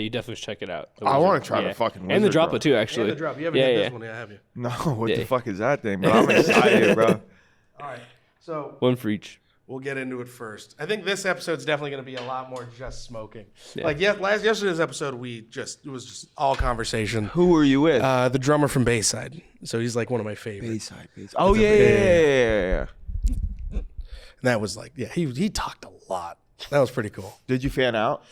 you definitely should check it out. I want to try the fucking Wizard, and the Droppa bro. too, actually. And the drop. You haven't hit this one yet, have you? No, what the fuck is that thing? But I'm excited, bro. All right. So One for each. we'll get into it first. I think this episode's definitely going to be a lot more just smoking. Yeah. Like yesterday's episode, it was just all conversation. Who were you with? The drummer from Bayside. So he's like one of my favorites. Bayside. Oh, yeah. And that was like, he talked a lot. That was pretty cool. Did you fan out?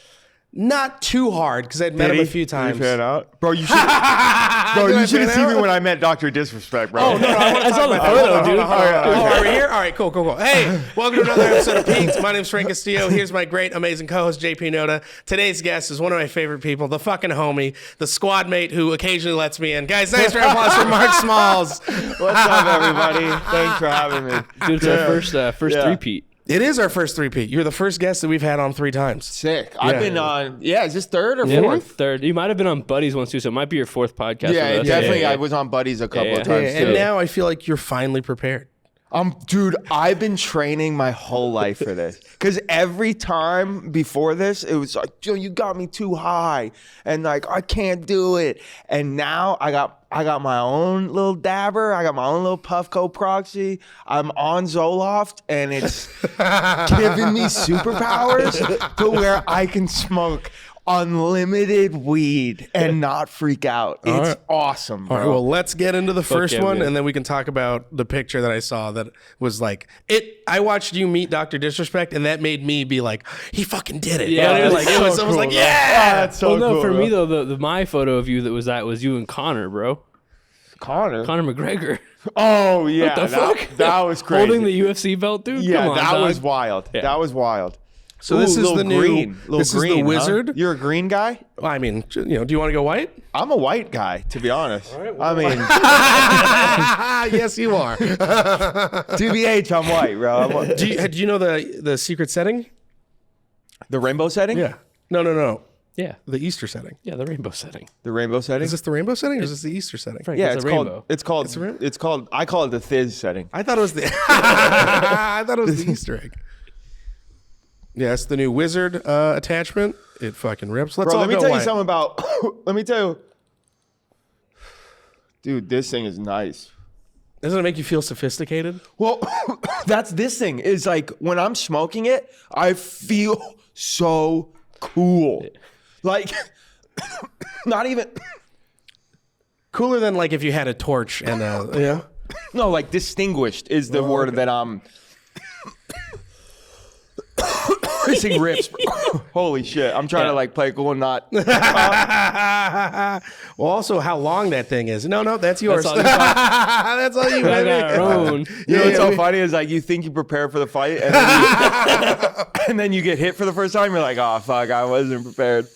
Not too hard because I'd met him a few times. Did you fan out? Bro, you should have seen me when I met Dr. Disrespect, bro. Oh, no, I want to talk about photo, dude. Are we here? All right, cool. Hey, welcome to another episode of Peaks. My name's Frank Castillo. Here's my great, amazing co-host, JP Noda. Today's guest is one of my favorite people, the fucking homie, the squad mate who occasionally lets me in. Guys, nice round of applause for Mark Smalls. What's up, everybody? Thanks for having me. Dude, it's our first three-peat. It is our first three-peat. You're the first guest that we've had on 3 times. Sick. I've been on, is this third or fourth? Third. You might have been on Buddies once too, so it might be your fourth podcast. Yeah, with us. definitely. I was on Buddies a couple of times, too. And now I feel like you're finally prepared. Dude, I've been training my whole life for this. Because every time before this, it was like, Joe, you got me too high. And like, I can't do it. And now I got my own little dabber. I got my own little Puffco proxy. I'm on Zoloft, and it's giving me superpowers to where I can smoke unlimited weed and not freak out. It's awesome, bro. All right, well, let's get into the first one, man. and then we can talk about the picture that I saw that was like, I watched you meet Dr. Disrespect, and that made me be like, he fucking did it. Yeah, You know, that's it was so like, cool, yeah. That's so Well, no, cool, for bro. me though, my photo of you was you and Connor, bro. Conor McGregor. Oh, yeah. What the fuck? That was crazy. Holding the UFC belt, dude? Yeah, Come on, that dog. was wild. Yeah. That was wild. So this is little the new. green. This is the Wizard. Huh? You're a green guy? Well, I mean, do you want to go white? I'm a white guy, to be honest. I mean, Yes, you are. TBH, I'm white, bro. Do you know the secret setting? The rainbow setting? Yeah. No. Yeah. The Easter setting. Yeah, the rainbow setting. The rainbow setting? Is this the rainbow setting or is this the Easter setting? Frank, Yeah, it's a rainbow. it's called, I call it the Thiz setting. I thought it was the Easter egg. Yeah, it's the new Wizard attachment. It fucking rips. Let's Bro, all let me go tell white. you something about, dude, this thing is nice. Doesn't it make you feel sophisticated? Well, that's this thing is like when I'm smoking it, I feel so cool. Like, not even Cooler than like if you had a torch and yeah. no, like distinguished is the word that I'm. This thing rips. Holy shit! I'm trying to like play cool and not. Well, also how long that thing is. No, that's yours. That's all you That's all you, I baby. got our own. You know what's so funny is like you think you prepare for the fight and then you, and then you get hit for the first time. You're like, oh fuck, I wasn't prepared.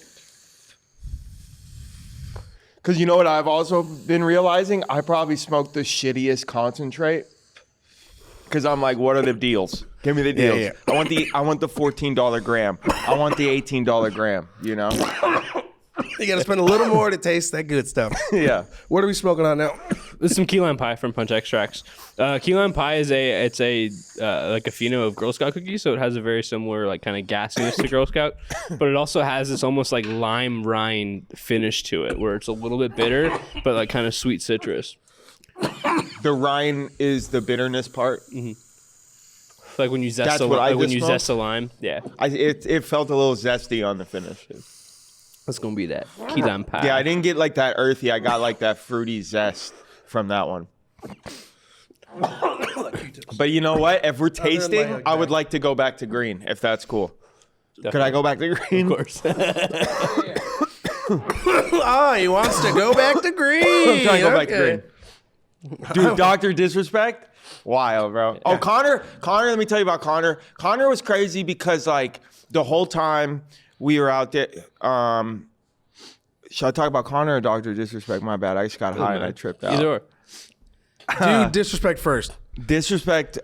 Because you know what I've also been realizing? I probably smoked the shittiest concentrate. Because I'm like, what are the deals? Give me the deals. Yeah. I want the $14 gram. I want the $18 gram. You know? You got to spend a little more to taste that good stuff. Yeah. What are we smoking on now? This is some key lime pie from Punch Extracts. Key lime pie is like a pheno of Girl Scout cookies, so it has a very similar like kind of gassiness to Girl Scout, but it also has this almost like lime rind finish to it, where it's a little bit bitter, but like kind of sweet citrus. The rind is the bitterness part. Like when you zest That's what I just smoked? zest a lime. Yeah, It felt a little zesty on the finish. that's gonna be that key lime pie. Yeah, I didn't get like that earthy. I got like that fruity zest from that one. But you know what? If we're tasting, I would like to go back to green, if that's cool. Definitely. Could I go back to green? Of course. Oh, he wants to go back to green. I'm trying to go back to green. Dude, Dr. Disrespect? Wild, bro. Oh, Connor, let me tell you about Connor. Connor was crazy because like the whole time we were out there, should I talk about Connor or Dr. Disrespect? My bad. I just got high and I tripped out. Either or. Dude, Disrespect first. Disrespect.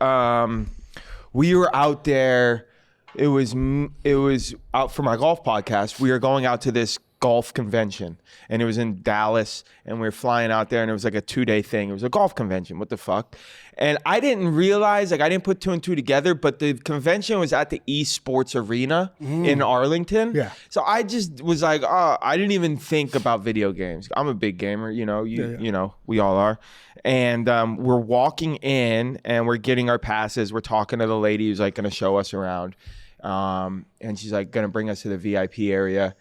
We were out there. It was out for my golf podcast. We were going out to this golf convention, and it was in Dallas, and we were flying out there, and it was like a 2-day thing. It was a golf convention. What the fuck? And I didn't realize, like, I didn't put 2 and 2 together, but the convention was at the eSports Arena in Arlington. Yeah. So I just was like, oh, I didn't even think about video games. I'm a big gamer, you know, you know, we all are. And we're walking in, and we're getting our passes. We're talking to the lady who's like going to show us around. And she's like going to bring us to the VIP area.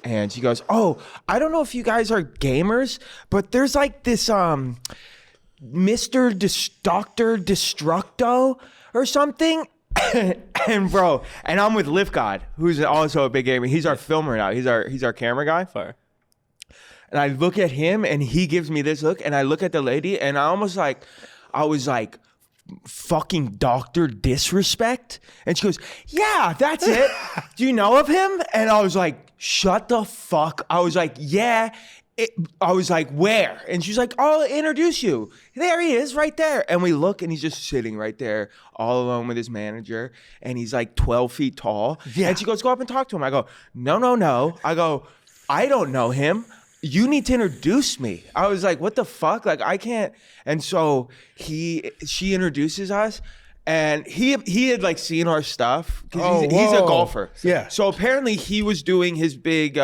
And she goes, oh, I don't know if you guys are gamers, but there's like this Dr. Destructo or something. And bro, and I'm with Lift God, who's also a big gamer. He's our filmer now. He's our camera guy. Fire. And I look at him, and he gives me this look, and I look at the lady, and I was like, fucking Dr. Disrespect? And she goes, yeah, that's it. Do you know of him? And I was like, shut the fuck. I was like, yeah. I was like, where? And she's like, I'll introduce you. There he is, right there. And we look, and he's just sitting right there all alone with his manager, and he's like 12 feet tall. Yeah. And she goes, go up and talk to him. I go, no. I go, I don't know him. You need to introduce me. I was like, what the fuck? Like, I can't. And so she introduces us, and he had like seen our stuff, because he's a golfer. Yeah. So apparently he was doing his big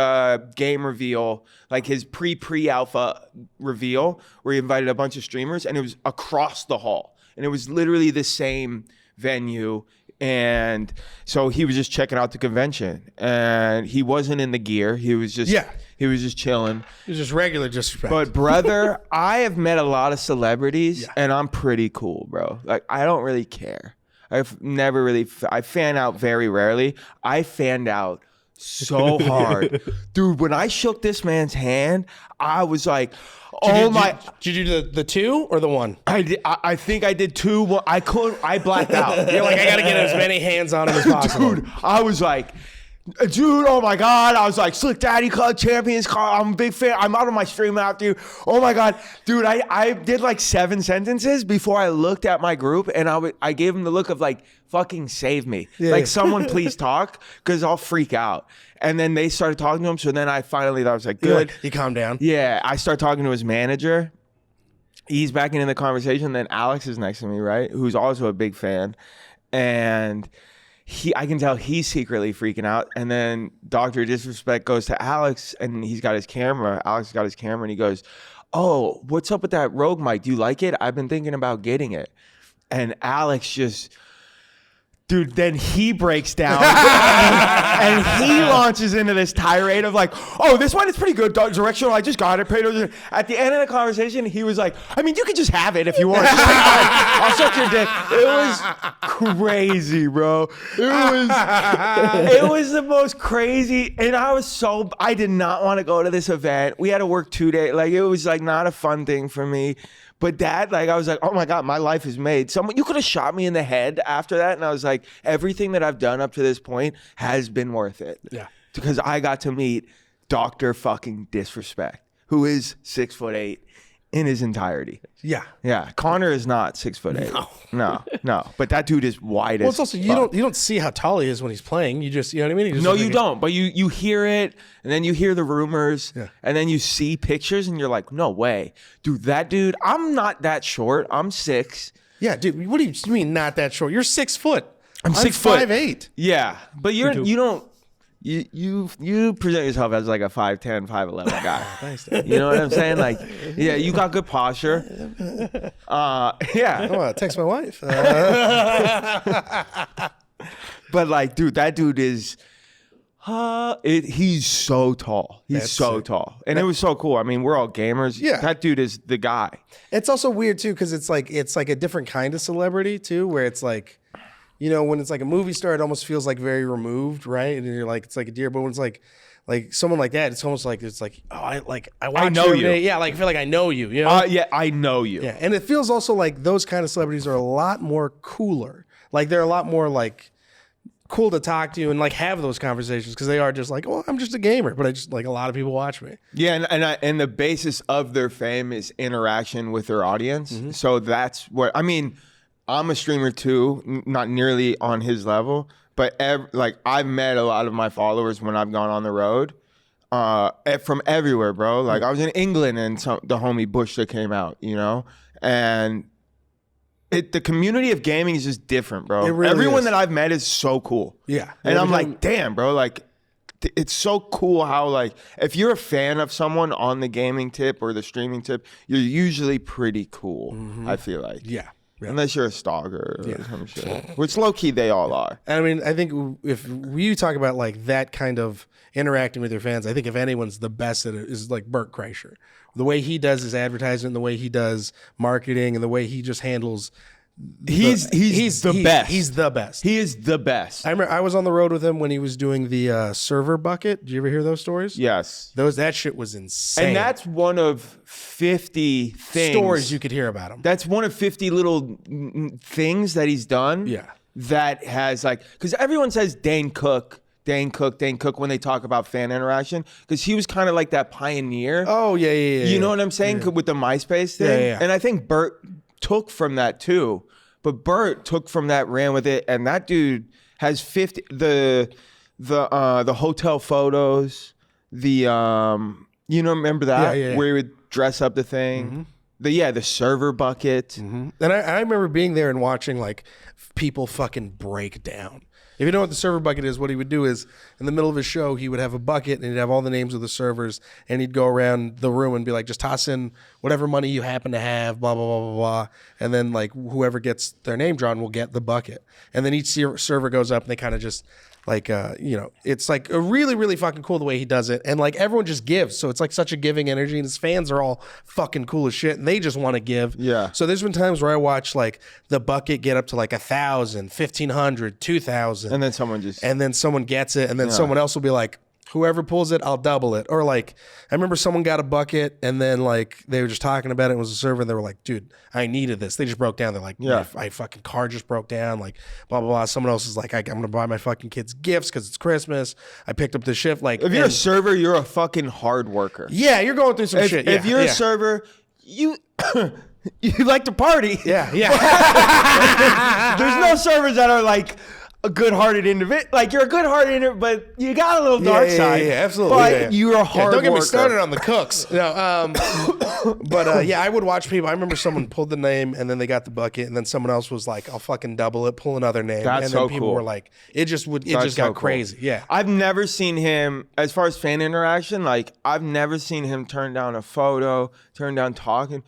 game reveal, like his pre-alpha reveal, where he invited a bunch of streamers, and it was across the hall, and it was literally the same venue. And so he was just checking out the convention, and he wasn't in the gear. He was just he was just chilling. It was just regular disrespect. But brother, I have met a lot of celebrities, and I'm pretty cool, bro. Like, I don't really care. I've never really, I fan out very rarely. I fanned out so hard. Dude, when I shook this man's hand, I was like, Did you do the 2 or the 1? I think I did 2. I blacked out. You're like, I gotta get as many hands on him as possible. Dude, I was like, dude, oh my God. I was like, Slick Daddy Club Champions Club. I'm a big fan. I'm out of my stream after you. Oh my God. Dude, I did like 7 sentences before I looked at my group, and I gave him the look of like, fucking save me. Yeah. Like, someone please talk, because I'll freak out. And then they started talking to him. So then I was like, good. He calmed down. Yeah. I start talking to his manager. He's backing in the conversation. Then Alex is next to me, right? Who's also a big fan. And I can tell he's secretly freaking out. And then Dr. Disrespect goes to Alex, and he's got his camera. Alex got his camera, and he goes, oh, what's up with that Rogue mic? Do you like it? I've been thinking about getting it. And Alex just... Dude, then he breaks down and he launches into this tirade of like, oh, this one is pretty good, directional. I just got it. At the end of the conversation, he was like, I mean, you could just have it if you want. I'll suck your dick. It was crazy, bro. It was the most crazy. And I did not want to go to this event. We had to work 2 days. Like, it was like not a fun thing for me. But that, like, I was like, oh my God, my life is made. You could have shot me in the head after that. And I was like, everything that I've done up to this point has been worth it. Yeah. Because I got to meet Dr. fucking Disrespect, who is 6'8" in his entirety. Yeah. Yeah. Connor is not 6'8". No. But that dude is wide Well, as it's also, fuck. you don't see how tall he is when he's playing. You just, you know what I mean? No, you don't. But you hear it, and then you hear the rumors, Yeah. and then you see pictures, and you're like, no way. Dude, that dude, I'm not that short. I'm 6. Yeah, dude, what do you mean not that short? You're 6 foot. I'm 6 foot. 5'8". Yeah. But you present yourself as like a 5'10", 5'11" guy. Thanks, Dad. You know what I'm saying? Like, yeah, you got good posture. Yeah. Oh, text my wife. But like, dude, that dude is he's so tall. He's That's so sick. tall. And it was so cool. I mean, we're all gamers. Yeah. That dude is the guy. It's also weird too, because it's like a different kind of celebrity too, where it's like, you know, when it's like a movie star, it almost feels like very removed, right? And you're like, it's like a deer. But when it's like someone like that, it's almost like oh, I watch know every you. day. Yeah, like I feel like I know you. You know? Yeah, I know you. Yeah, and it feels also like those kind of celebrities are a lot more cooler. Like they're a lot more like cool to talk to you and like have those conversations, because they are just like, oh, I'm just a gamer, but I just like a lot of people watch me. Yeah, and the basis of their fame is interaction with their audience. Mm-hmm. So that's what I mean. I'm a streamer too, not nearly on his level, but like I've met a lot of my followers when I've gone on the road. from everywhere, bro. Like I was in England and the homie Bush that came out, you know, and the community of gaming is just different, bro. Really Everyone is. that I've met is so cool. Yeah. And I'm like, damn, bro, like it's so cool how like if you're a fan of someone on the gaming tip or the streaming tip, you're usually pretty cool. I feel like. Yeah. Unless you're a stalker or some shit. Which low key they all are. I mean, I think if we talk about like that kind of interacting with your fans, I think if anyone's the best at it is like Bert Kreischer. The way he does his advertising, the way he does marketing, and the way he just handles. He's the best. He's the best. He is the best. I remember I was on the road with him when he was doing the server bucket. Did you ever hear those stories? Yes. That shit was insane. And that's one of 50 things. Stories you could hear about him. That's one of 50 little things that he's done. Yeah. That has like, because everyone says Dane Cook when they talk about fan interaction, because he was kind of like that pioneer. Oh, yeah. You know what I'm saying? With the MySpace thing. Yeah. And I think Bert took from that too. But Bert took from that, ran with it, and that dude has 50 the hotel photos, remember that? Yeah. Where he would dress up the thing. The server bucket. And I remember being there and watching like people fucking break down. If you know what the server bucket is, what he would do is in the middle of his show, he would have a bucket and he'd have all the names of the servers and he'd go around the room and be like, just toss in whatever money you happen to have, blah, blah, blah, blah, blah. And then like whoever gets their name drawn will get the bucket. And then each server goes up and they kind of just like, it's like a really, really fucking cool the way he does it. And like everyone just gives. So it's like such a giving energy and his fans are all fucking cool as shit and they just want to give. Yeah. So there's been times where I watch like the bucket get up to like 1,000, 1,500, 2,000. And then someone gets it and then someone else will be like, whoever pulls it, I'll double it. Or like, I remember someone got a bucket and then like they were just talking about it. It was a server and they were like, dude, I needed this. They just broke down. They're like, my fucking car just broke down. Like, blah, blah, blah. Someone else is like, I'm going to buy my fucking kids gifts because it's Christmas. I picked up this shift. Like, if you're a server, you're a fucking hard worker. Yeah, you're going through some shit. If you're a server, you like to party. Yeah. There's no servers that are like a good-hearted individual. Like you're a good-hearted individual, but you got a little dark side. Yeah, absolutely. But you're a hard don't get worker. me started on the cooks. No, but I would watch people. I remember someone pulled the name and then they got the bucket, and then someone else was like, "I'll fucking double it, pull another name." That's and then so people cool. were like, "It just got crazy." Yeah, I've never seen him as far as fan interaction. Like I've never seen him turn down a photo, turn down talking.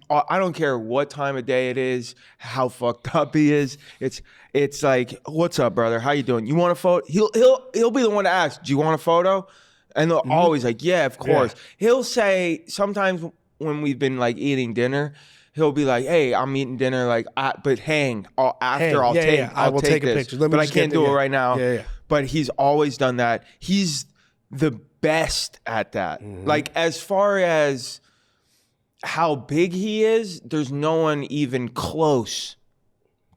I don't care what time of day it is, how fucked up he is. It's like, what's up, brother? How you doing? You want a photo? He'll be the one to ask, do you want a photo? And they'll always like, yeah, of course. Yeah. He'll say sometimes when we've been like eating dinner, he'll be like, hey, I'm eating dinner, like, but I'll take a picture. But I can't do it right now. Yeah. But he's always done that. He's the best at that. Like as far as how big he is, there's no one even close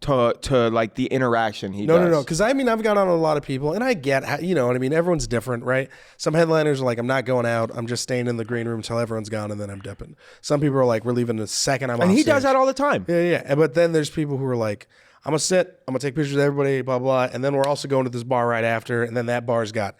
to like the interaction he does. No. Because I mean, I've got on a lot of people, and I get how, you know what I mean. Everyone's different, right? Some headliners are like, I'm not going out. I'm just staying in the green room until everyone's gone, and then I'm dipping. Some people are like, we're leaving the second I'm on And he stage. does that all the time. Yeah. But then there's people who are like, I'm gonna sit, I'm gonna take pictures of everybody, blah blah, and then we're also going to this bar right after, and then that bar's got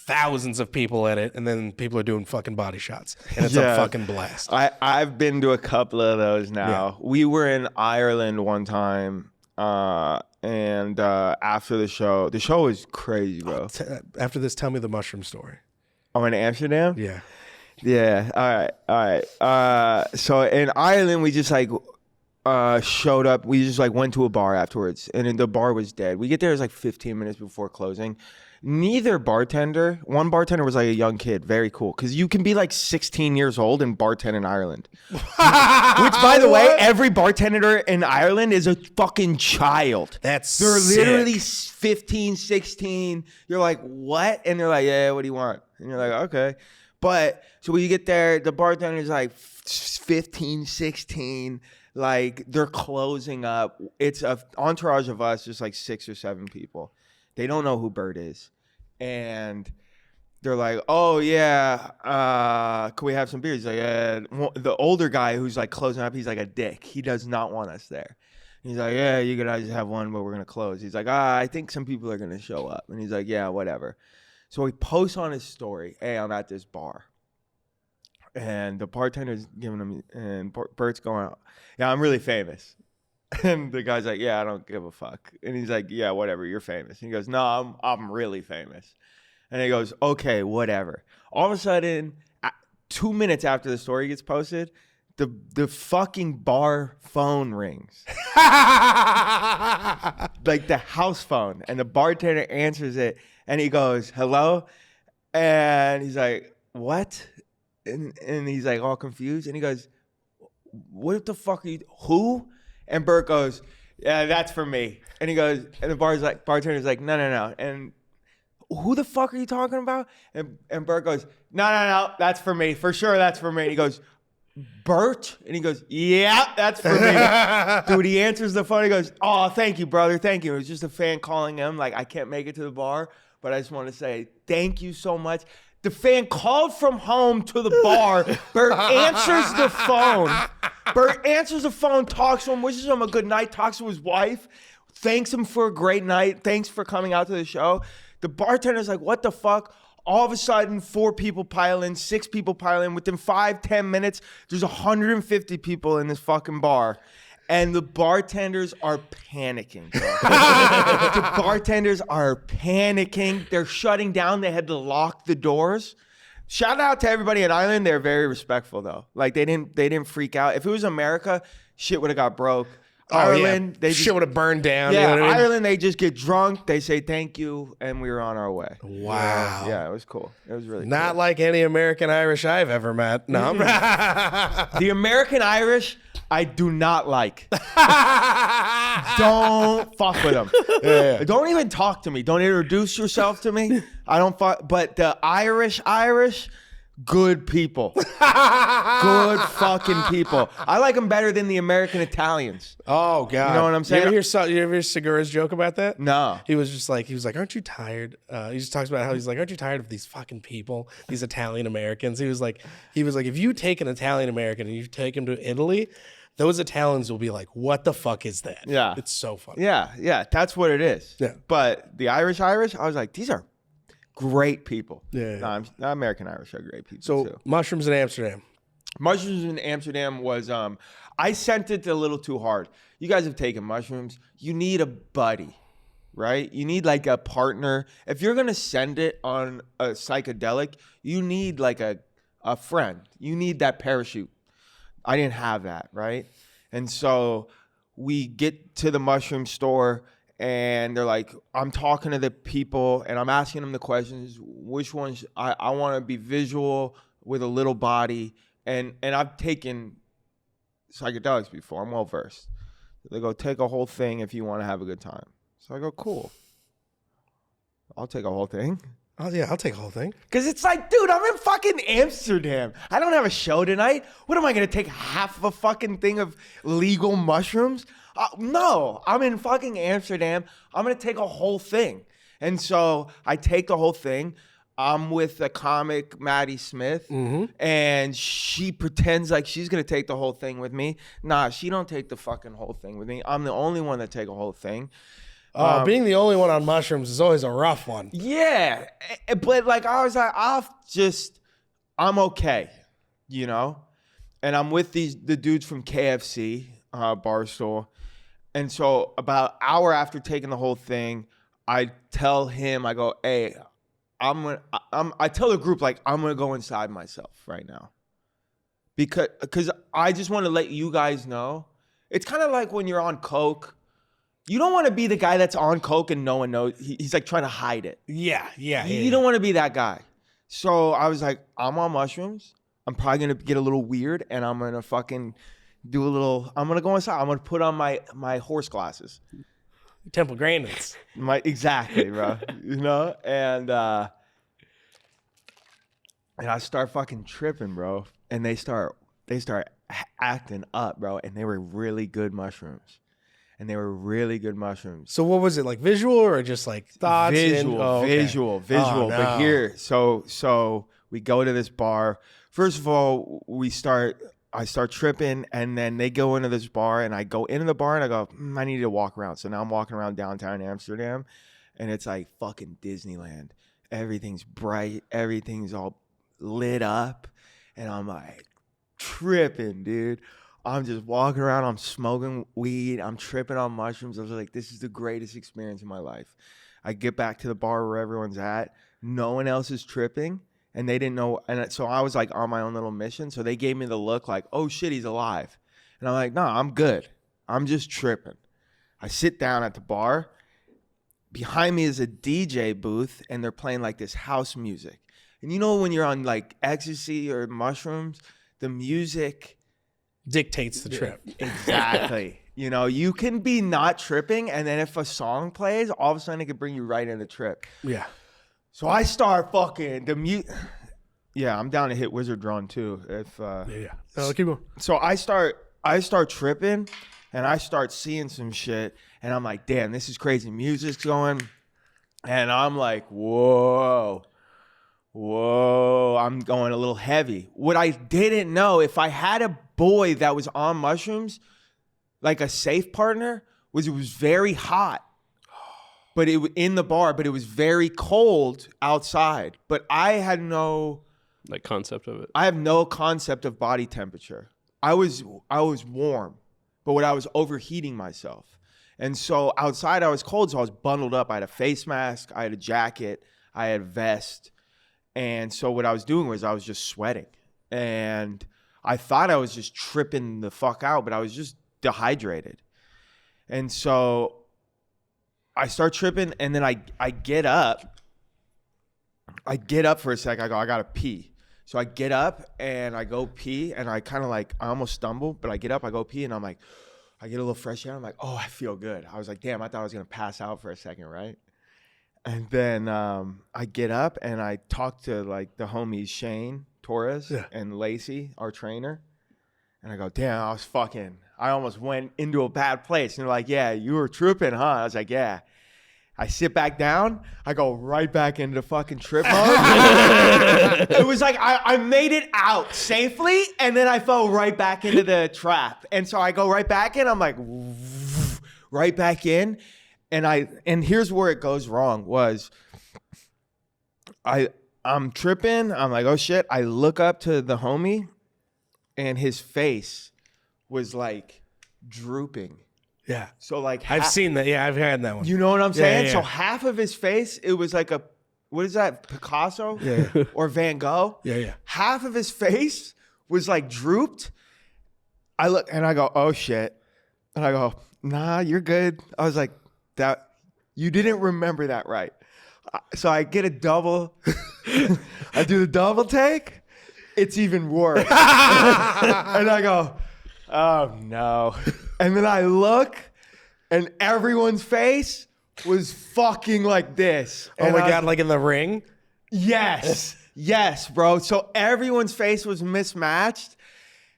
thousands of people in it, and then people are doing fucking body shots, and it's a fucking blast. I've been to a couple of those now. Yeah. We were in Ireland one time, and after the show was crazy, bro. After this, tell me the mushroom story. Oh, in Amsterdam? Yeah. All right. So in Ireland, we just like showed up. We just like went to a bar afterwards, and then the bar was dead. We get there, it was like 15 minutes before closing. One bartender was like a young kid, very cool, because you can be like 16 years old and bartend in Ireland. Which, by the way, every bartender in Ireland is a fucking child. They're literally 15, 16. You're like, what? And they're like, yeah, what do you want? And you're like, okay. But so when you get there, the bartender's like 15, 16. Like they're closing up. It's an entourage of us, just like 6 or 7 people. They don't know who Bert is. And they're like, oh, yeah, can we have some beers? He's like, yeah. The older guy who's like closing up, he's like a dick. He does not want us there. He's like, yeah, you guys have one, but we're going to close. He's like, I think some people are going to show up. And he's like, yeah, whatever. So he posts on his story, hey, I'm at this bar. And the bartender's giving him, and Bert's going, yeah, I'm really famous. And the guy's like, yeah, I don't give a fuck. And he's like, yeah, whatever, you're famous. And he goes, no, I'm really famous. And he goes, okay, whatever. All of a sudden, 2 minutes after the story gets posted, the fucking bar phone rings. Like the house phone. And the bartender answers it. And he goes, hello? And he's like, what? And he's like all confused. And he goes, what the fuck are you, who? And Bert goes, yeah, that's for me. And he goes, and the bartender's like, no. And who the fuck are you talking about? And Bert goes, no, that's for me. For sure, that's for me. And he goes, Bert? And he goes, yeah, that's for me. Dude, he answers the phone. He goes, oh, thank you, brother. Thank you. It was just a fan calling him. Like, I can't make it to the bar, but I just want to say thank you so much. The fan called from home to the bar. Bert answers the phone. Bert answers the phone, talks to him, wishes him a good night, talks to his wife, thanks him for a great night, thanks for coming out to the show. The bartender's like, what the fuck? All of a sudden, 4 people pile in, 6 people pile in. Within 5-10 minutes, there's 150 people in this fucking bar. And the bartenders are panicking, bro. The bartenders are panicking. They're shutting down. They had to lock the doors. Shout out to everybody in Ireland. They're very respectful, though. Like, they didn't freak out. If it was America, shit would have got broke. Ireland, they shit would have burned down. Yeah, you know what I mean? Ireland, they just get drunk. They say thank you, and we were on our way. Wow. Yeah, it was cool. It was really Not cool. like any American Irish I've ever met. No. The American Irish, I do not like. Don't fuck with them. Yeah. Don't even talk to me. Don't introduce yourself to me. I don't fuck. But the Irish, good people. Good fucking people. I like them better than the American Italians. Oh, God. You know what I'm saying? You ever hear Segura's joke about that? No. He was like, aren't you tired? He just talks about how he's like, aren't you tired of these fucking people, these Italian Americans? He was like, if you take an Italian American and you take him to Italy, those Italians will be like, what the fuck is that? Yeah. It's so funny. Yeah, that's what it is. Yeah. But the Irish, I was like, these are great people. Yeah. No, American Irish are great people So too. mushrooms in Amsterdam. Mushrooms in Amsterdam was, I sent it a little too hard. You guys have taken mushrooms. You need a buddy, right? You need like a partner. If you're going to send it on a psychedelic, you need like a friend. You need that parachute. I didn't have that, right? And so we get to the mushroom store and they're like, I'm talking to the people and I'm asking them the questions, which ones I want to be visual with a little body. And I've taken psychedelics before. I'm well versed. They go, take a whole thing if you want to have a good time. So I go, cool. I'll take a whole thing. Oh, yeah, I'll take the whole thing. Because it's like, dude, I'm in fucking Amsterdam. I don't have a show tonight. What am I going to take half of a fucking thing of legal mushrooms? No, I'm in fucking Amsterdam. I'm going to take a whole thing. And so I take the whole thing. I'm with the comic Maddie Smith, and she pretends like she's going to take the whole thing with me. Nah, she don't take the fucking whole thing with me. I'm the only one that take a whole thing. Being the only one on mushrooms is always a rough one. Yeah, but like I was like, I'm okay, you know? And I'm with the dudes from KFC, Barstool. And so about an hour after taking the whole thing, I tell him, I go, hey, I tell the group, like, I'm going to go inside myself right now. Because I just want to let you guys know. It's kind of like when you're on coke. You don't want to be the guy that's on coke and no one knows. He's like trying to hide it. Yeah. You don't want to be that guy. So I was like, I'm on mushrooms. I'm probably going to get a little weird and I'm going to fucking do a little, I'm going to go inside. I'm going to put on my horse glasses. Temple Grandins. Exactly, bro. You know? And I start fucking tripping, bro. And they start acting up, bro. And they were really good mushrooms. So what was it, like visual or just like thoughts? Visual. Oh, no. But here, so we go to this bar. First of all, I start tripping, and then they go into this bar, and I go into the bar, and I go, I need to walk around. So now I'm walking around downtown Amsterdam, and it's like fucking Disneyland. everything's bright, everything's all lit up, and I'm like tripping, dude. I'm just walking around, I'm smoking weed, I'm tripping on mushrooms. I was like, this is the greatest experience of my life. I get back to the bar where everyone's at, no one else is tripping, and they didn't know, and so I was like on my own little mission, so they gave me the look like, oh shit, he's alive. And I'm like, no, I'm good. I'm just tripping. I sit down at the bar. Behind me is a DJ booth, and they're playing like this house music. And you know when you're on like ecstasy or mushrooms, the music dictates the trip. Exactly. You know, you can be not tripping, and then if a song plays, all of a sudden it can bring you right in the trip. Yeah. So I start fucking the mute. Yeah, I'm down to hit Wizard Drone too. If yeah. No, keep going. So I start tripping, and I start seeing some shit, and I'm like, damn, this is crazy. Music's going, and I'm like, whoa, I'm going a little heavy. What I didn't know, if I had a boy that was on mushrooms, like a safe partner, was it was very hot, but it in the bar, but it was very cold outside. But I had no like concept of it. I have no concept of body temperature. I was warm, but I was overheating myself. And so outside I was cold, so I was bundled up. I had a face mask, I had a jacket, I had a vest. And so what I was doing was I was just sweating. And I thought I was just tripping the fuck out, but I was just dehydrated. And so I start tripping, and then I get up. I get up for a sec. I go, I gotta pee. So I get up and I go pee, and I kind of like, I almost stumble, but I get up, I go pee, and I'm like, I get a little fresh air. I'm like, oh, I feel good. I was like, damn, I thought I was gonna pass out for a second, right? And then I get up and I talk to like the homies Shane Torres and Lacey, our trainer, and I go, damn, I almost went into a bad place. And they're like, yeah, you were tripping, huh? I was like, yeah. I sit back down. I go right back into fucking trip mode. It was like I made it out safely, and then I fell right back into the trap. And so I go right back in. I'm like, right back in. And here's where it goes wrong was I'm tripping. I'm like, oh shit. I look up to the homie, and his face was like drooping. Yeah. So like I've seen that. Yeah, I've had that one. You know what I'm saying? Yeah. So half of his face, it was like what is that, Picasso? Yeah. Or Van Gogh? Yeah. Half of his face was like drooped. I look and I go, oh shit. And I go, nah, you're good. I was like, that you didn't remember that right. So I get a double. I do the double take. It's even worse. And I go, oh no. And then I look, and everyone's face was fucking like this. Oh my God, like in the ring? Yes. Yes, bro. So everyone's face was mismatched.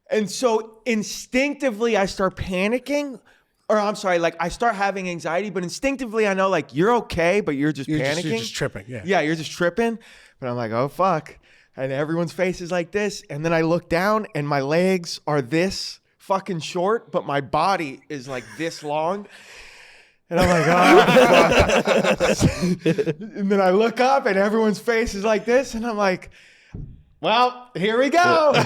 And so instinctively I start panicking. Or I'm sorry, like I start having anxiety, but instinctively I know like you're okay, but you're panicking. You're just tripping, yeah. Yeah, you're just tripping. But I'm like, oh fuck. And everyone's face is like this. And then I look down and my legs are this fucking short, but my body is like this long. And I'm like, oh. And then I look up and everyone's face is like this. And I'm like, well, here we go. You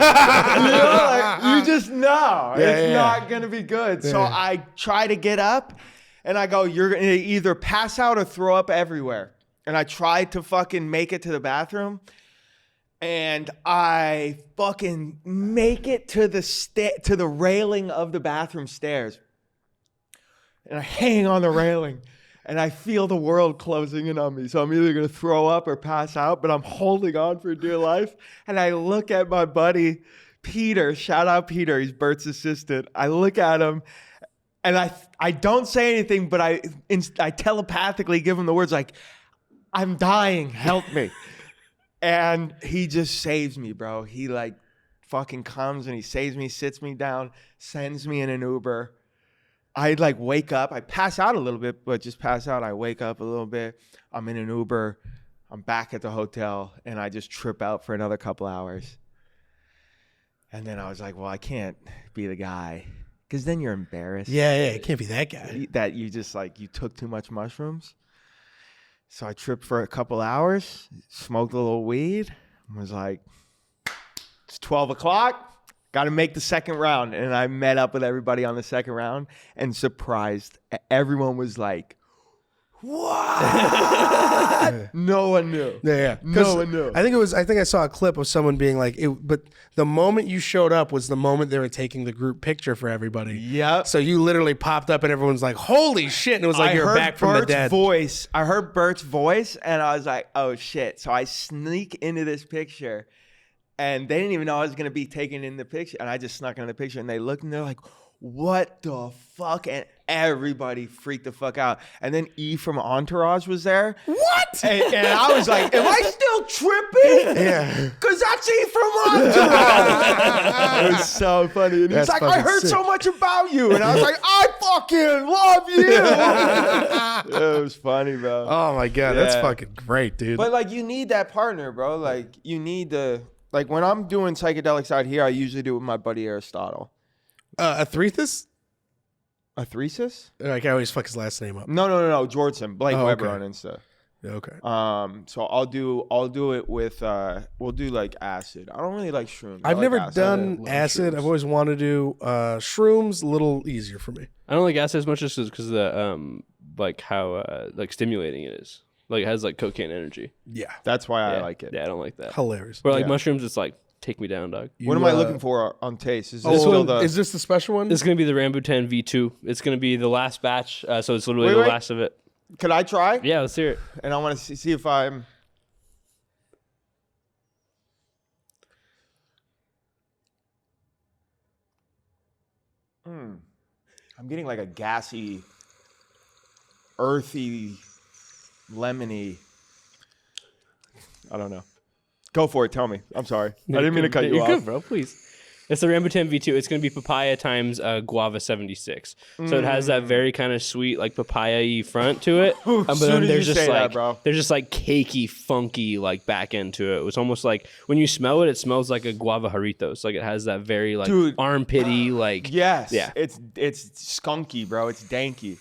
just know it's not going to be good. So I try to get up and I go, you're going to either pass out or throw up everywhere. And I tried to fucking make it to the bathroom. And I fucking make it to the railing of the bathroom stairs. And I hang on the railing. And I feel the world closing in on me. So I'm either going to throw up or pass out. But I'm holding on for dear life. And I look at my buddy, Peter. Shout out Peter. He's Bert's assistant. I look at him. And I don't say anything. But I telepathically give him the words like, I'm dying. Help me. And he just saves me, bro. He like fucking comes and he saves me, sits me down, sends me in an Uber. I like wake up. I pass out a little bit, but just pass out. I wake up a little bit. I'm in an Uber. I'm back at the hotel and I just trip out for another couple hours. And then I was like, well, I can't be the guy because then you're embarrassed. Yeah. It can't be that guy. That you just like, you took too much mushrooms. So I tripped for a couple hours, smoked a little weed, and was like, it's 12 o'clock. Got to make the second round. And I met up with everybody on the second round and surprised. Everyone was like, what? No one knew. Yeah. No one knew. I think I saw a clip of someone being like, but the moment you showed up was the moment they were taking the group picture for everybody. Yep. So you literally popped up and everyone's like, holy shit. And it was like, you're back from the dead. I heard Bert's voice and I was like, oh shit. So I sneak into this picture and they didn't even know I was going to be taken in the picture. And I just snuck in the picture and they looked and they're like, what the fuck? And everybody freaked the fuck out. And then E from Entourage was there. What? And I was like, am I still tripping? Yeah. Because that's E from Entourage. It was so funny. And he's like, I heard so much about you. And I was like, I fucking love you. It was funny, bro. Oh my God. That's fucking great, dude. But like, you need that partner, bro. Like, you need like when I'm doing psychedelics out here, I usually do it with my buddy Aristotle. A threethus? A threesis? Like I always fuck his last name up. No. Jordson, Blake Weber on Insta. Okay. So I'll do it with we'll do like acid. I don't really like shrooms. I've never done acid. I've always wanted to do shrooms. A little easier for me. I don't like acid as much just because of the like how like stimulating it is. Like it has like cocaine energy. Yeah. That's why I like it. Yeah, I don't like that. Hilarious. But like mushrooms, it's like take me down, dog. What am I looking for on taste? Is this is this the special one? It's gonna be the Rambutan V2. It's gonna be the last batch. So it's literally the last of it. Could I try? Yeah, let's hear it. And I want to see if I'm. I'm getting like a gassy, earthy, lemony. I don't know. Go for it. Tell me. I'm sorry. I didn't mean to cut you off. You're good, bro. Please. It's the Rambutan V2. It's going to be papaya times guava 76. So it has that very kind of sweet, like papaya-y front to it. But then there's just like there's just like cakey, funky like back end to it. It's almost like when you smell it, it smells like a guava Jarritos. Like it has that very like armpity like. Yes. Yeah. It's skunky, bro. It's danky.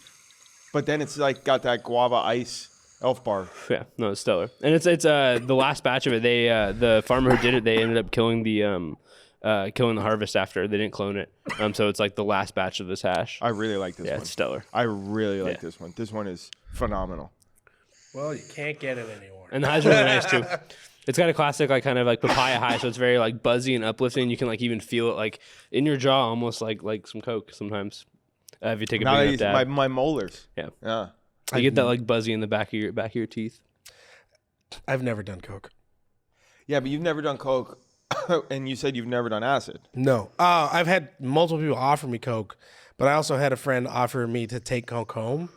But then it's like got that guava ice. Elf bar. Yeah, no, it's stellar. And it's the last batch of it. They the farmer who did it, they ended up killing the harvest after. They didn't clone it. So it's like the last batch of this hash. I really like this one. Yeah, it's stellar. I really like this one. This one is phenomenal. Well, you can't get it anymore. And the high's really nice too. It's got a classic like kind of like papaya high, so it's very like buzzy and uplifting. You can like even feel it like in your jaw, almost like some coke sometimes. If you take a big enough dab. My molars. Yeah. Yeah. You get that like buzzy in the back of your teeth. I've never done coke. Yeah, but you've never done coke, and you said you've never done acid. No. I've had multiple people offer me coke, but I also had a friend offer me to take coke home,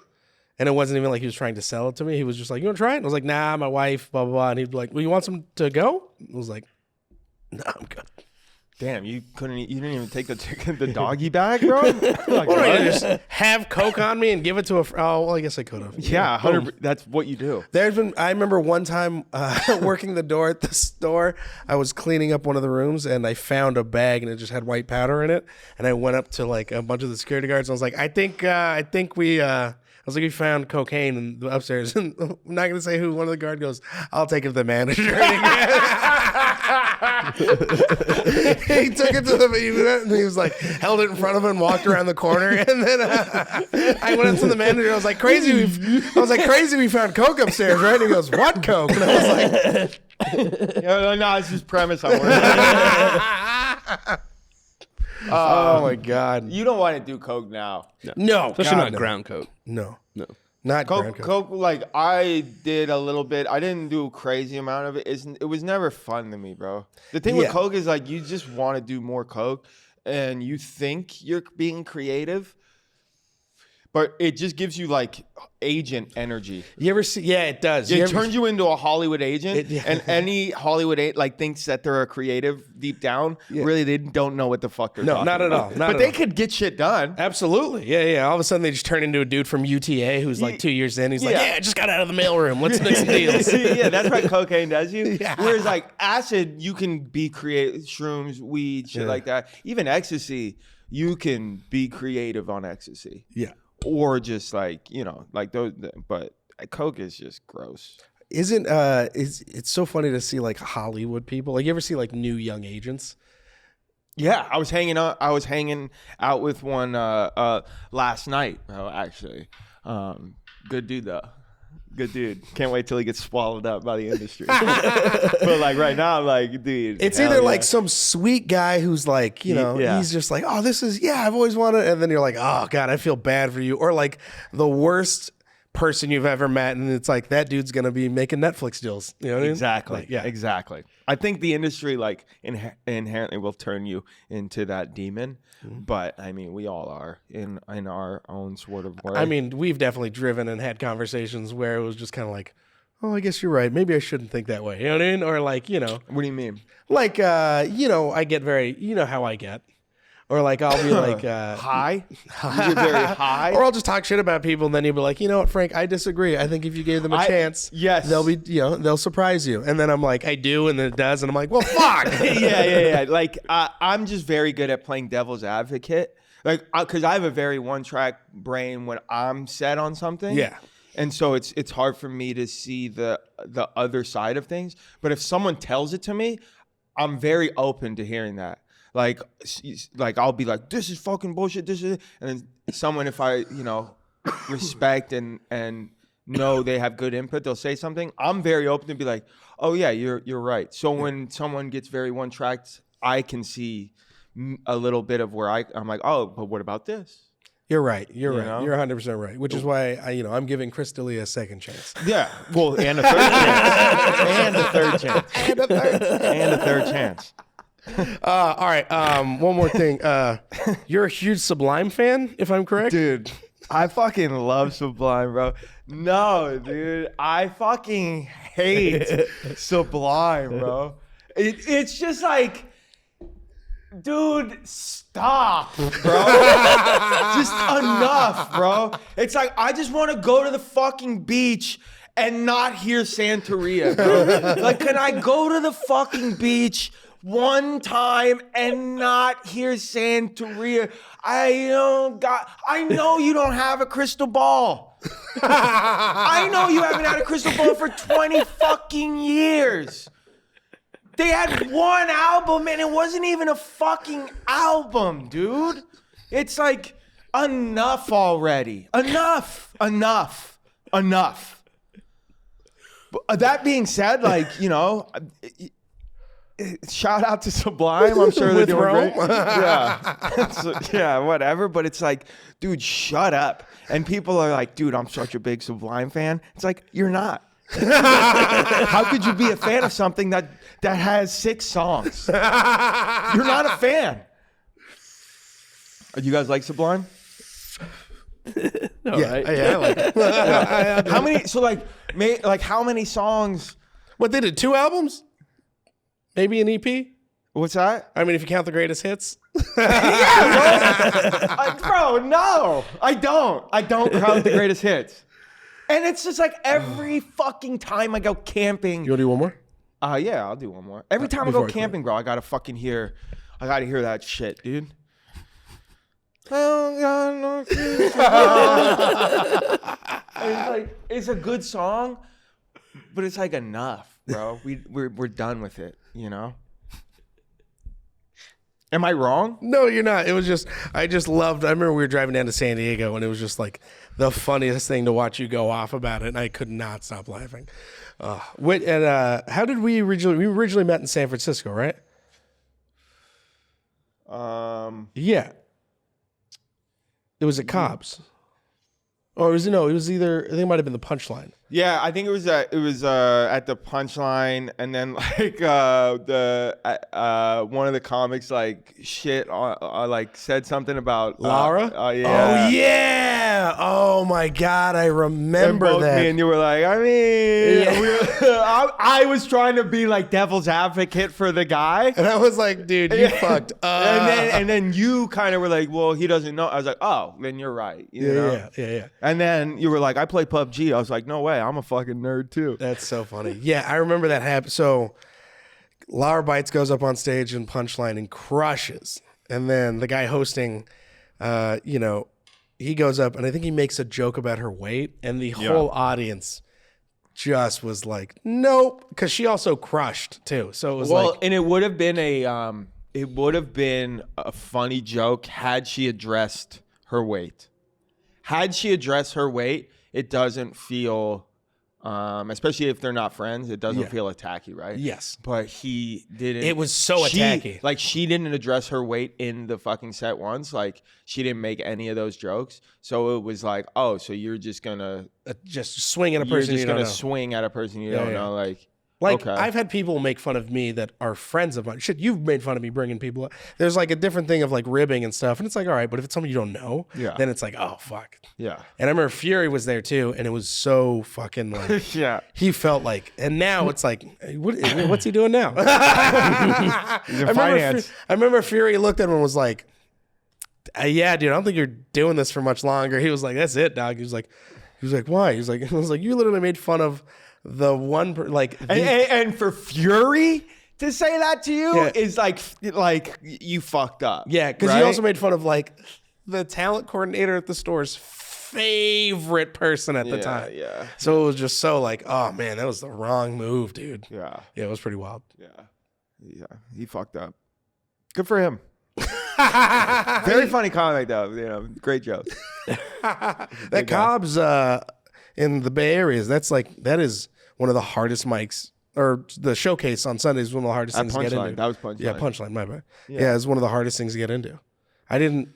and it wasn't even like he was trying to sell it to me. He was just like, "You want to try it?" And I was like, "Nah, my wife." Blah blah blah. And he'd be like, "Well, you want some to go?" I was like, "No, I'm good." Damn, you didn't even take the doggy bag, bro? Like, what do I just have coke on me and give it to a oh, well, I guess I could have. Yeah, 100%. That's what you do. I remember one time working the door at the store, I was cleaning up one of the rooms and I found a bag and it just had white powder in it. And I went up to like a bunch of the security guards and I was like, I think we we found cocaine in the upstairs. And I'm not going to say who. One of the guard goes, I'll take it to the manager. He took it to the, and he was like, held it in front of him and walked around the corner. And then I went up to the manager. I was like, crazy. We found coke upstairs, right? And he goes, what coke? And I was like, no, it's just premise I'm working. Oh my God. You don't want to do coke now. No. Especially not ground coke. No. Not coke. Like I did a little bit. I didn't do a crazy amount of it. It was never fun to me, bro. The thing with coke is like you just want to do more coke, and you think you're being creative, but it just gives you like agent energy. You ever see? Yeah, it does. It turns you into a Hollywood agent, and any Hollywood like thinks that they're a creative deep down. Yeah. Really, they don't know what the fuck they're talking not at about. all. But they could get shit done. Absolutely. Yeah. All of a sudden, they just turn into a dude from UTA who's like 2 years in. He's like, I just got out of the mailroom. Let's make some deals. Yeah, that's what cocaine does you. Yeah. Whereas like acid, you can be creative. Shrooms, weed, shit like that. Even ecstasy, you can be creative on ecstasy. Yeah. Or just like, like those, but Coke is just gross. Isn't it's so funny to see like Hollywood people. Like you ever see like new young agents? Yeah, I was hanging out with one last night. Oh, actually, good dude though. Good dude. Can't wait till he gets swallowed up by the industry. But like right now, I'm like, dude. It's either like some sweet guy who's like, you know, he's just like, oh, this is I've always wanted, and then you're like, oh God, I feel bad for you, or like the worst person you've ever met, and it's like that dude's gonna be making Netflix deals. You know what I mean? Exactly. Like, yeah, exactly. I think the industry like inherently will turn you into that demon, but I mean, we all are in our own sort of way. I mean, we've definitely driven and had conversations where it was just kind of like, oh, I guess you're right. Maybe I shouldn't think that way. You know what I mean? Or like, you know. What do you mean? Like, you know, I get very, you know how I get. Or like I'll be like high. You get very high. Or I'll just talk shit about people, and then you'll be like, you know what, Frank, I disagree. I think if you gave them a chance, yes, they'll be, you know, they'll surprise you. And then I'm like, I do, and then it does, and I'm like, well, fuck. yeah. Like I'm just very good at playing devil's advocate, like because I have a very one-track brain when I'm set on something. Yeah. And so it's hard for me to see the other side of things. But if someone tells it to me, I'm very open to hearing that. Like I'll be like, this is fucking bullshit. This is, and then someone, if I, you know, respect and know they have good input, they'll say something. I'm very open to be like, oh yeah, you're right. So when someone gets very one tracked, I can see a little bit of where I'm like, oh, but what about this? You're right. You're right. know? You're 100% right. Which is why I'm giving Chris D'Elia a second chance. Yeah. Well, and a third chance. And a third chance. And a third chance. All right. One more thing. You're a huge Sublime fan, if I'm correct? Dude, I fucking love Sublime, bro. No, dude. I fucking hate Sublime, bro. It's just like, dude, stop, bro. Just enough, bro. It's like, I just want to go to the fucking beach and not hear Santeria, bro. Like, can I go to the fucking beach one time and not hear Santeria? I know you don't have a crystal ball. I know you haven't had a crystal ball for 20 fucking years. They had one album and it wasn't even a fucking album, dude. It's like, enough already. Enough. But that being said, like, you know, shout out to Sublime. I'm sure they're doing great. Yeah, whatever. But it's like, dude, shut up. And people are like, dude, I'm such a big Sublime fan. It's like, you're not. How could you be a fan of something that has 6 songs? You're not a fan. You guys like Sublime? No, yeah, right? I like it. Yeah. How many? So how many songs? What, they did 2 albums? Maybe an EP? What's that? I mean, if you count the greatest hits. Yeah, bro. No, I don't. I don't count the greatest hits. And it's just like every fucking time I go camping. You want to do one more? Yeah, I'll do one more. Every time I go camping, bro, I gotta hear that shit, dude. It's like, it's a good song, but it's like enough, bro. We're done with it, you know? Am I wrong? No, you're not. It was just, I remember we were driving down to San Diego and it was just like the funniest thing to watch you go off about it. And I could not stop laughing. How did we originally met in San Francisco, right? Yeah. It was at Cobb's. Or it was either, I think it might have been the Punchline. Yeah, I think it was at the Punchline, and then like one of the comics like shit like said something about Laura. Yeah. Oh yeah! Oh my god, I remember and both that. Me and you were like, I mean, I was trying to be like devil's advocate for the guy, and I was like, dude, you fucked up. And then you kind of were like, well, he doesn't know. I was like, oh, then you're right. You know? Yeah. And then you were like, I play PUBG. I was like, no way. I'm a fucking nerd too. That's so funny. Yeah, I remember that happened. So Laura Bites goes up on stage and Punchline and crushes. And then the guy hosting, he goes up and I think he makes a joke about her weight, and the whole audience just was like, nope, because she also crushed too. So it was and it would have been a funny joke had she addressed her weight. Had she addressed her weight, it doesn't feel, especially if they're not friends, it doesn't feel attacky, right? Yes. But he didn't. It was so attacky. Like, she didn't address her weight in the fucking set once. Like, she didn't make any of those jokes. So it was like, oh, so you're just gonna just swing at a person you don't know. Swing at a person you don't know. Like, okay. I've had people make fun of me that are friends of mine. Shit, you've made fun of me bringing people up. There's like a different thing of like ribbing and stuff. And it's like, all right, but if it's someone you don't know, then it's like, oh, fuck. Yeah. And I remember Fury was there too. And it was so fucking like, he felt like, and now it's like, what's he doing now? I remember Fury looked at him and was like, yeah, dude, I don't think you're doing this for much longer. He was like, that's it, dog. He was like, why? He was like, you literally made fun of the one and for Fury to say that to you is like you fucked up. Yeah, because he also made fun of like the talent coordinator at the store's favorite person at the time. Yeah. So it was just so like, oh man, that was the wrong move, dude. Yeah. Yeah, it was pretty wild. Yeah. He fucked up. Good for him. Very funny comic though. Great joke. That Cobb's in the Bay Area, that is one of the hardest mics, or the showcase on Sunday is one of the hardest things to get into. That was Punchline. Yeah, Punchline, my bad. Yeah, it's one of the hardest things to get into. I didn't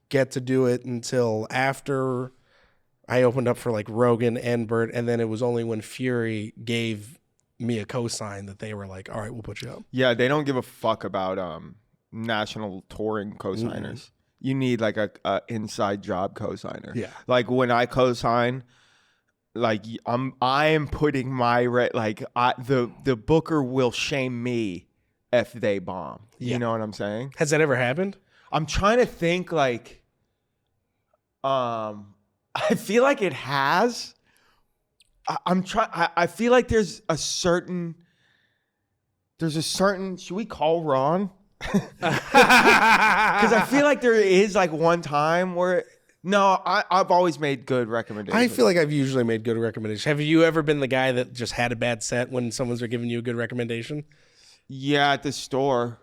get to do it until after I opened up for like Rogan and Bert, and then it was only when Fury gave me a cosign that they were like, all right, we'll put you up. Yeah, they don't give a fuck about national touring cosigners. Mm-hmm. You need like a inside job cosigner. Yeah. Like when I cosign, like I am putting my the booker will shame me if they bomb. Yeah. You know what I'm saying? Has that ever happened? I'm trying to think like I feel like it has. I feel like there's a certain should we call Ron? Because I feel like there is like one time where I've always made good recommendations. I feel like I've usually made good recommendations. Have you ever been the guy that just had a bad set when someone's giving you a good recommendation? Yeah, at the store.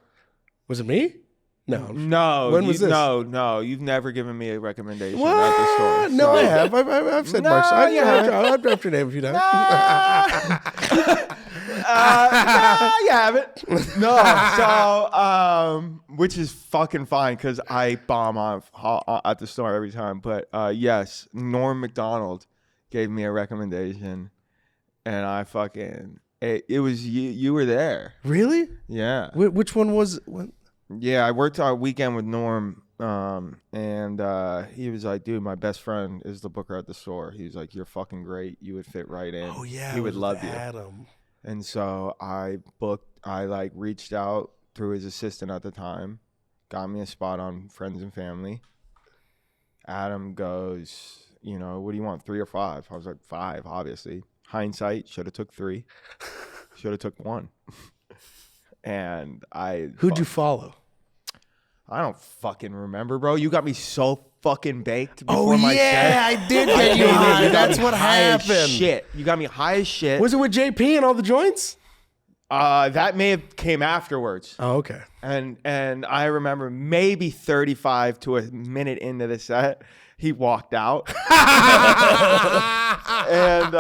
Was it me? No. When was this? No. You've never given me a recommendation what? At the store. No, I have. I've said Mark's. I've dropped your name a few times. No, you haven't. No. So, which is fucking fine because I bomb at the store every time. But yes, Norm McDonald gave me a recommendation, and I fucking it was you. You were there. Really? Yeah. Which one was? Yeah, I worked on a weekend with Norm, and he was like, dude, my best friend is the booker at the store. He was like, you're fucking great. You would fit right in. Oh, yeah. He would love you. Adam. And so I reached out through his assistant at the time, got me a spot on Friends and Family. Adam goes, what do you want, 3 or 5? I was like, 5, obviously. Hindsight, should have took 3. Should have took 1. And who'd you follow? I don't fucking remember, bro. You got me so fucking baked before my set. I did get you high. That's what happened. Shit. You got me high as shit. Was it with JP and all the joints? That may have came afterwards. Oh, okay. And I remember maybe 35 to a minute into the set, he walked out. And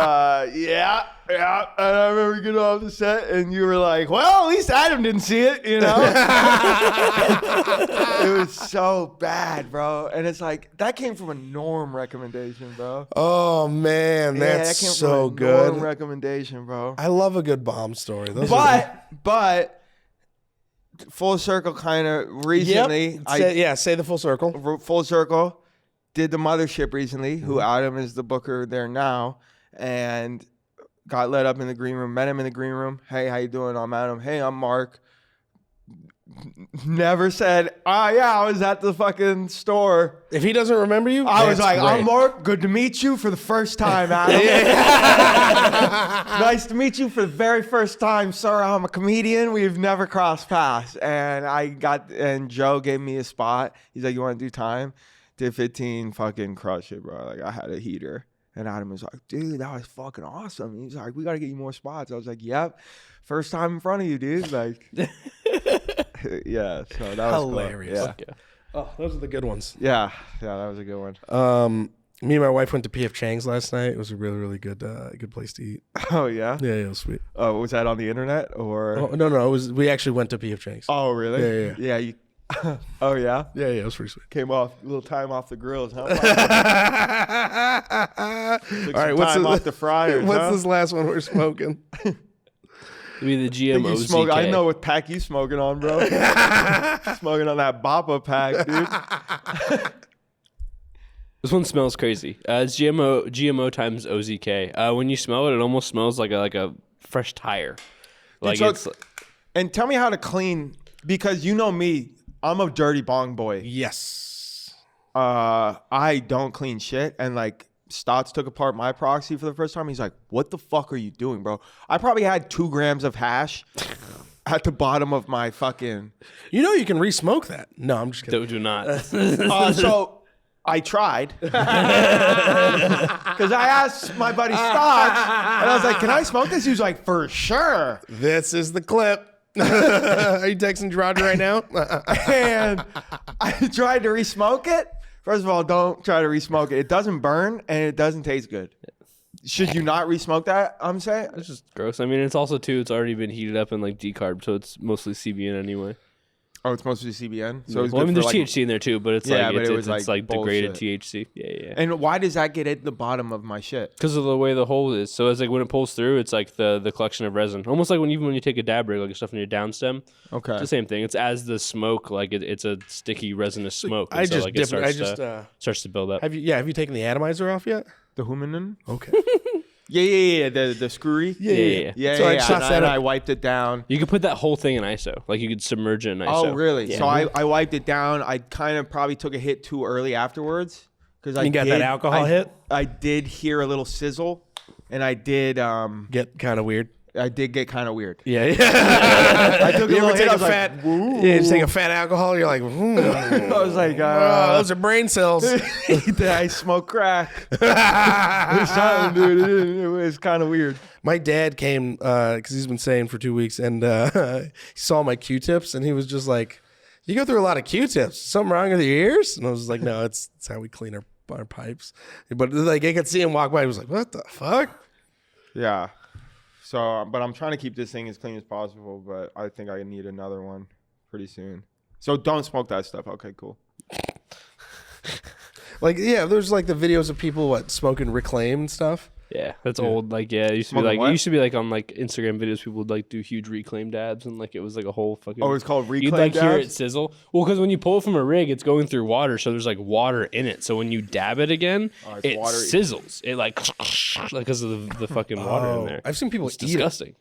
and I remember getting off the set, and you were like, "Well, at least Adam didn't see it," It was so bad, bro. And it's like that came from a Norm recommendation, bro. Oh man, that's that came so from a good. Norm recommendation, bro. I love a good bomb story. But full circle, kind of recently. Yep. Say the full circle. Full circle. Did the Mothership recently, who Adam is the booker there now, and got let up in the green room, met him in the green room. Hey, how you doing? I'm Adam. Hey, I'm Mark. Never said, yeah, I was at the fucking store. If he doesn't remember you, I was like, great. I'm Mark. Good to meet you for the first time, Adam. Nice to meet you for the very first time, sir. I'm a comedian. We've never crossed paths. And Joe gave me a spot. He's like, you want to do time? Did 15, fucking crush it, bro. Like I had a heater. And Adam was like, dude, that was fucking awesome. He's like, we got to get you more spots. I was like, yep. First time in front of you, dude. Like, yeah. So that was Hilarious. Cool. Yeah. Oh, those are the good ones. Yeah. Yeah, that was a good one. Me and my wife went to P.F. Chang's last night. It was a really, really good place to eat. Oh, yeah? Yeah, it was sweet. Oh, was that on the internet or? Oh, no. We actually went to P.F. Chang's. Oh, really? Yeah. Yeah, you. Oh, yeah? Yeah, it was pretty sweet. Came off a little time off the grills, huh? Took All right, some what's time off the fryers, What's huh? this last one we're smoking? Maybe the You GMO smoke, I know what pack you smoking on, bro. Smoking on that Bapa pack, dude. This one smells crazy. It's GMO times OZK. When you smell it, it almost smells like a fresh tire. Like so it's And tell me how to clean, because you know me, I'm a dirty bong boy. Yes. I don't clean shit, and like Stotts took apart my proxy for the first time. He's like, "What the fuck are you doing, bro?" I probably had 2 grams of hash at the bottom of my fucking. You know you can re-smoke that. No, I'm just kidding. do not. So I tried because I asked my buddy Stotts, and I was like, "Can I smoke this?" He was like, "For sure." This is the clip. Are you texting Roger right now? And I tried to re-smoke it. First of all, don't try to re-smoke it. It doesn't burn and it doesn't taste good. Should you not re-smoke that? I'm saying. It's just gross. I mean, it's also too. It's already been heated up and like decarbed, so it's mostly CBN anyway. Oh, it's mostly CBN. So it's Well, I good mean, for there's like, THC in there too, but it's Yeah, like but it's, it was it's like like degraded bullshit. THC. Yeah. And why does that get at the bottom of my shit? Because of the way the hole is. So it's like when it pulls through, it's like the collection of resin. Almost like when you take a dab rig, like stuff in your downstem. Okay. It's the same thing. It's as the smoke, like it's a sticky resinous smoke. And I so, just like, dip it starts, it. starts to build up. Have you taken the atomizer off yet? The huminin? Okay. Yeah. The screwy? Yeah. So I just And set I up. wiped it down. You could put that whole thing in ISO. Like you could submerge it in ISO. Oh, really? Yeah. So I wiped it down. I kind of probably took a hit too early afterwards. Because You got that alcohol hit? I did hear a little sizzle. And I did Get kind of weird. get kind of weird. Yeah. I took a You little ever hit. take I a was like, fat? "Woo." Yeah, you take a fat alcohol. You're like, I was like, oh, those are brain cells. I smoke crack. It was something, dude. It was kind of weird. My dad came because he's been saying for 2 weeks, and he saw my Q-tips, and he was just like, "You go through a lot of Q-tips. Something wrong with your ears?" And I was like, "No, it's how we clean our pipes." But like, I could see him walk by. He was like, "What the fuck?" Yeah. So, but I'm trying to keep this thing as clean as possible, but I think I need another one pretty soon. So don't smoke that stuff. Okay, cool. Like, yeah, there's like the videos of people smoking Reclaim and stuff. Yeah, that's old. Like, yeah, it used to be Smoking like what? it used to be like on like Instagram videos, people would like do huge reclaim dabs, and like it was like a whole fucking. Oh, it's called reclaim You'd like hear it dabs? sizzle. Well, because when you pull it from a rig, it's going through water, so there's like water in it. So when you dab it again, it's it watery. sizzles. It like because of the fucking water in there. I've seen people It's eat disgusting.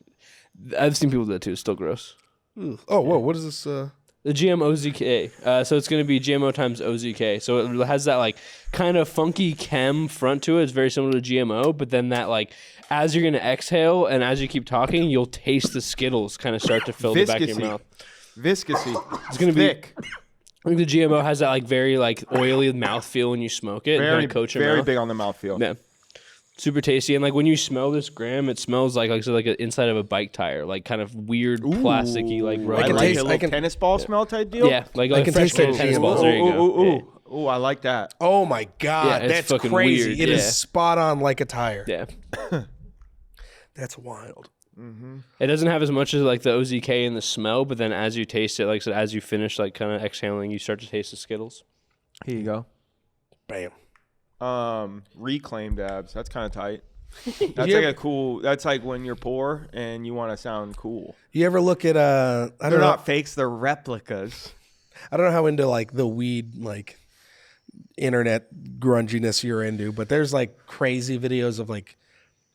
I've seen people do that too. It's still gross. it. Oh, whoa, what is this? The GMOZK. So it's going to be GMO times OZK. So it has that like kind of funky chem front to it. It's very similar to GMO, but then that like as you're going to exhale and as you keep talking, you'll taste the Skittles kind of start to fill the back of your mouth. Viscosity. It's going to be thick. I think the GMO has that like very like oily mouthfeel when you smoke it. Very, and coat your very mouth. big on the mouthfeel. Yeah. Super tasty. And like when you smell this gram, it smells like an inside of a bike tire, like kind of weird plasticky like I rubber. can like taste- a I little can- tennis ball smell type deal. Yeah, like I can fresh taste it. tennis Ooh, balls. There you go. Ooh, I like that. Oh my god, Yeah, it's that's fucking crazy! weird, It is yeah. spot on like a tire. Yeah. That's wild. It doesn't have as much as like the OZK in the smell, but then as you taste it, like so as you finish like kind of exhaling, you start to taste the Skittles. Here you go. Bam. Reclaim dabs. That's kind of tight. That's like a cool. That's like when you're poor and you want to sound cool. You ever look at I They're don't know. not fakes. They're replicas. I don't know how into like the weed like internet grunginess you're into, but there's like crazy videos of like,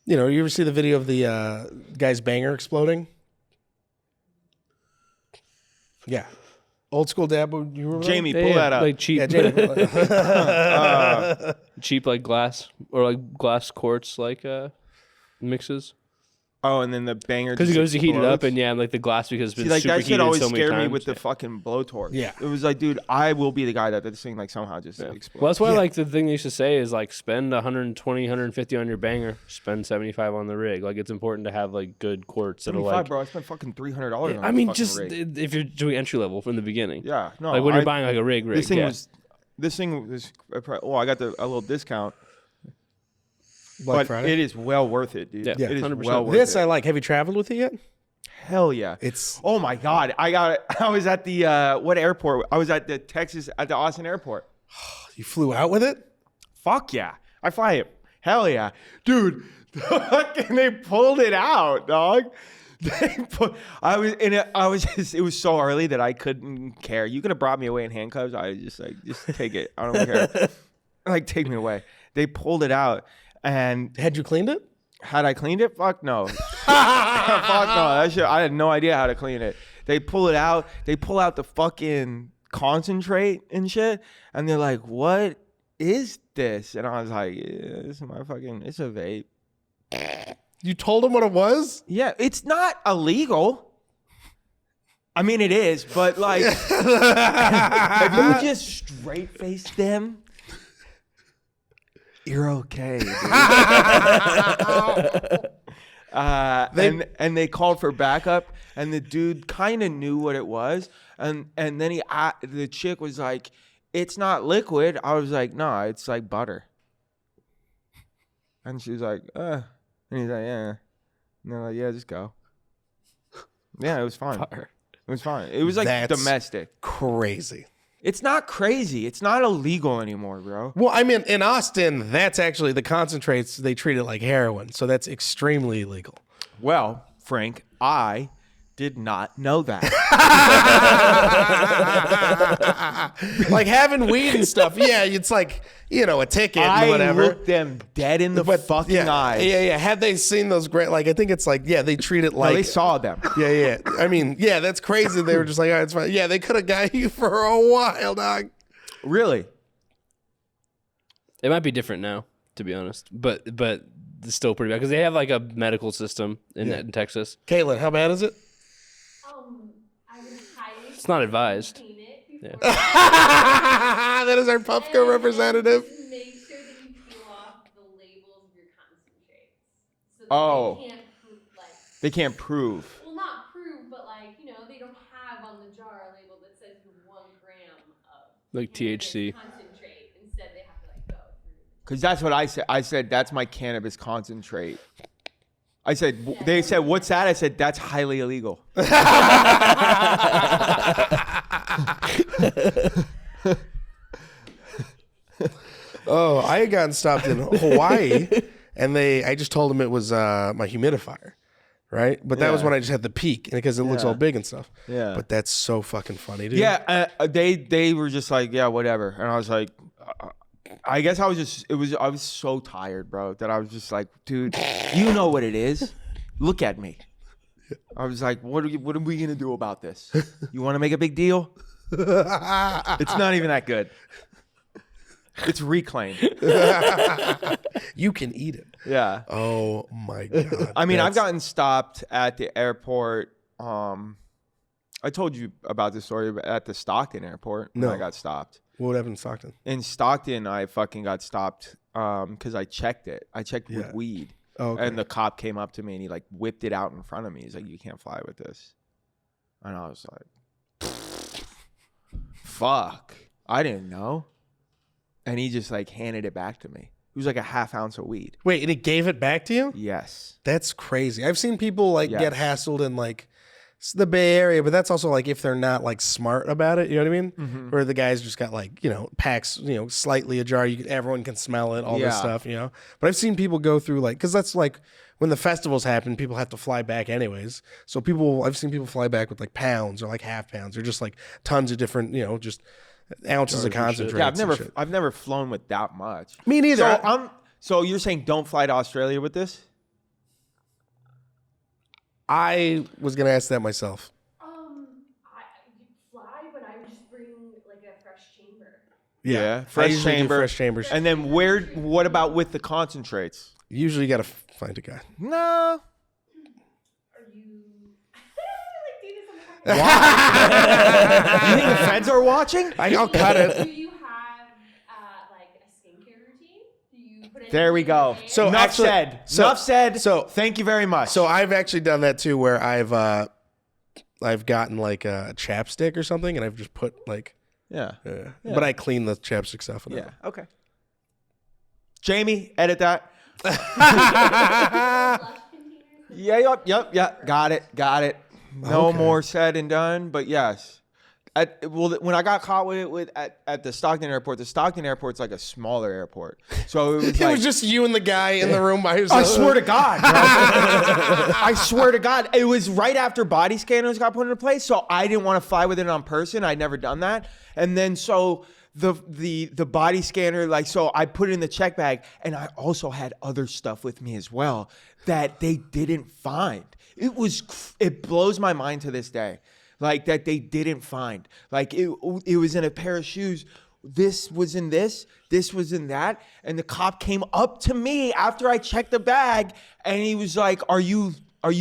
you know, you ever see the video of the guy's banger exploding? Yeah. Old school dab, you remember? Jamie, pull that up. Like cheap, Yeah, Jamie. cheap like glass or like glass quartz like mixes. Oh, and then the banger Because it goes to heat it up, explodes? and like the glass because it's been See, like that superheated shit always so many scared me times. with the fucking blowtorch. Yeah. It was like, dude, I will be the guy that this thing like somehow just explodes. Well, that's why like the thing they used to say is like spend 120, 150 on your banger, spend 75 on the rig. Like it's important to have like good quartz that'll 75, like. bro. I spent fucking $300 on I this mean, fucking just rig. if you're doing entry level from the beginning. Yeah, no. Like when you're buying like a rig. This thing yeah. was. This thing was. Oh, I got a little discount. Black But Friday. it is well worth it, dude. Yeah, It is 100%. well worth This it. I like. Have you traveled with it yet? Hell yeah. It's Oh my god. I was at the what airport? I was at the Austin airport. you flew out with it. Fuck yeah. I fly it. Hell yeah. Dude, they pulled it out, dog. It was so early that I couldn't care. You could have brought me away in handcuffs. I was just like, just take it. I don't care. Like, take me away. They pulled it out. And Had you cleaned it? had I cleaned it? Fuck no. Fuck no. I had no idea how to clean it. They pull it out. They pull out the fucking concentrate and shit. And they're like, what is this? And I was like, yeah, this is my fucking, it's a vape. You told him what it was? Yeah, it's not illegal. I mean, it is, but like, if you just straight face them, you're okay. Dude. And they called for backup, and the dude kind of knew what it was, and then the chick was like, "It's not liquid." I was like, "No, it's like butter." And she was like, and he's like, "Yeah," and they're like, "Yeah, just go." Yeah, it was fine. It was fine. It was like That's domestic. Crazy. It's not crazy. It's not illegal anymore, bro. Well, I mean, in Austin, that's actually the concentrates. They treat it like heroin, so that's extremely illegal. Well, Frank, I did not know that. Like having weed and stuff. Yeah, it's like, a ticket and I whatever. looked them dead in the fucking eyes. Yeah. Had they seen those great, like, I think it's like, yeah, they treat it No, like. they saw them. Yeah. I mean, yeah, that's crazy. They were just like, all right, it's fine. Yeah, they could have got you for a while, dog. Really? It might be different now, to be honest, but it's still pretty bad because they have like a medical system in Texas. Caitlin, how bad is it? I would highly It's not advised. clean it Yeah. before. That is our Puffco representative. Just make sure that you peel off the labels of your concentrates. So that Oh. they can't prove, They can't prove. well, not prove, but they don't have on the jar a label that says you're 1 gram of Like cannabis THC. concentrate. Instead, they have to go through. Because that's what I said. I said, that's my cannabis concentrate. I said, they said, what's that? I said, that's highly illegal. Oh, I had gotten stopped in Hawaii, and I just told them it was my humidifier, right? But that was Yeah. when I just had the peak, because it looks Yeah. all big and stuff. Yeah. But that's so fucking funny, dude. Yeah, they were just like, yeah, whatever. And I was like, I guess I was so tired, bro, that I was just like, dude, you know what it is. Look at me. I was like, what are we going to do about this? You want to make a big deal? It's not even that good. It's reclaimed. You can eat it. Yeah. Oh my god. I mean, I've That's- gotten stopped at the airport. I told you about this story at the Stockton airport when No. I got stopped. What happened in Stockton? In Stockton, I fucking got stopped because I checked it. I checked Yeah. with weed. Oh, okay. And the cop came up to me and he like whipped it out in front of me. He's like, "You can't fly with this." And I was like, fuck. I didn't know. And he just like handed it back to me. It was like a half ounce of weed. Wait, and he gave it back to you? Yes. That's crazy. I've seen people like get Yes. hassled in like the Bay Area, but that's also like if they're not like smart about it, you know what I mean? Mm-hmm. Where the guys just got like, packs, slightly ajar, everyone can smell it, all this Yeah. stuff, But I've seen people go through like, because that's like when the festivals happen, people have to fly back anyways. So I've seen people fly back with like pounds or like half pounds or just like tons of different, just ounces of concentrates. Yeah, and shit. I've never flown with that much. Me neither. So you're saying don't fly to Australia with this? I was gonna ask that myself. I fly, but I would just bring like a fresh chamber. Yeah, I fresh usually do chamber. fresh chambers. And then what about with the concentrates? Usually you gotta find a guy. No. you? I don't really do this on the You think the feds are watching? I'll cut it. Do you have like a skincare routine? Do you put There we go. So Enough actually- said. so- Enough said. so- Thank you very much. So I've actually done that too, where I've gotten like a chapstick or something, and I've just put like, yeah. but I clean the chapstick stuff. And Yeah. Okay. Jamie, edit that. flush containers? Yep. Got it. No Okay. more said and done, but yes. When I got caught with it at the Stockton airport's like a smaller airport. So it was It like, was just you and the guy in the room by yourself. I swear to God, bro. I swear to God. It was right after body scanners got put into place, so I didn't want to fly with it on person. I'd never done that. And then so the body scanner, like, so I put it in the check bag, and I also had other stuff with me as well that they didn't find. It blows my mind to this day. Like, that they didn't find. Like, it was in a pair of shoes. This was in this was in that. And the cop came up to me after I checked the bag, and he was like, are you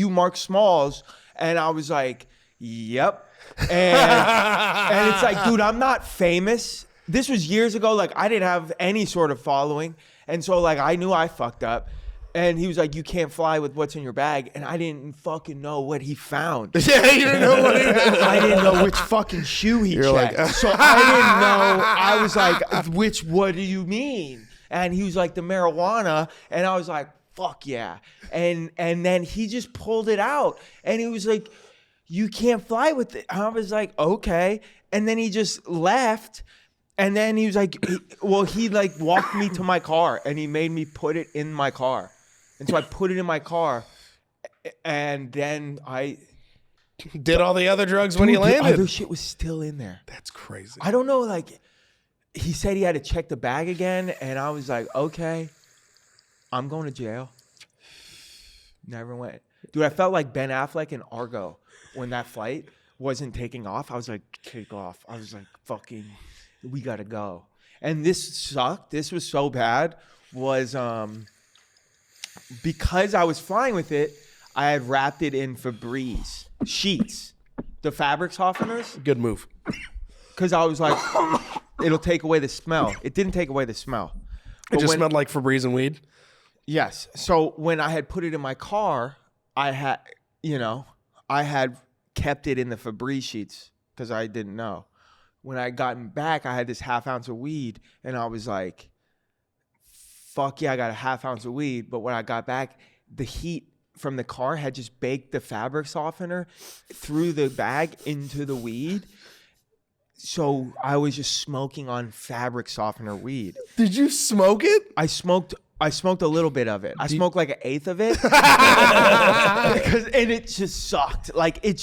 Mark Smalls? And I was like, yep. And it's like, dude, I'm not famous. This was years ago. Like, I didn't have any sort of following. And so, like, I knew I fucked up. And he was like, you can't fly with what's in your bag. And I didn't fucking know what he found. Yeah, you didn't know what he I didn't know which fucking shoe he You're checked. like, So I didn't know. I was like, what do you mean? And he was like, the marijuana. And I was like, fuck yeah. And then he just pulled it out. And he was like, you can't fly with it. I was like, okay. And then he just left. And then he was like, he like walked me to my car, and he made me put it in my car. And so I put it in my car, and then I did all the other drugs when he The landed. other shit was still in there. That's crazy. I don't know, like, he said he had to check the bag again, and I was like, okay, I'm going to jail. Never went. Dude, I felt like Ben Affleck in Argo when that flight wasn't taking off. I was like, take off. I was like, fucking, we gotta go. And this sucked. This was so bad. Was because I was flying with it, I had wrapped it in Febreze sheets, the fabric softeners. Good move. Because I was like, it'll take away the smell. It didn't take away the smell. It But just when- smelled like Febreze and weed. Yes. So when I had put it in my car, I had kept it in the Febreze sheets because I didn't know. When I gotten back, I had this half ounce of weed, and I was like, fuck yeah, I got a half ounce of weed. But when I got back, the heat from the car had just baked the fabric softener through the bag into the weed. So I was just smoking on fabric softener weed. Did you smoke it? I smoked a little bit of it. I smoked like an eighth of it. And it just sucked. Like, it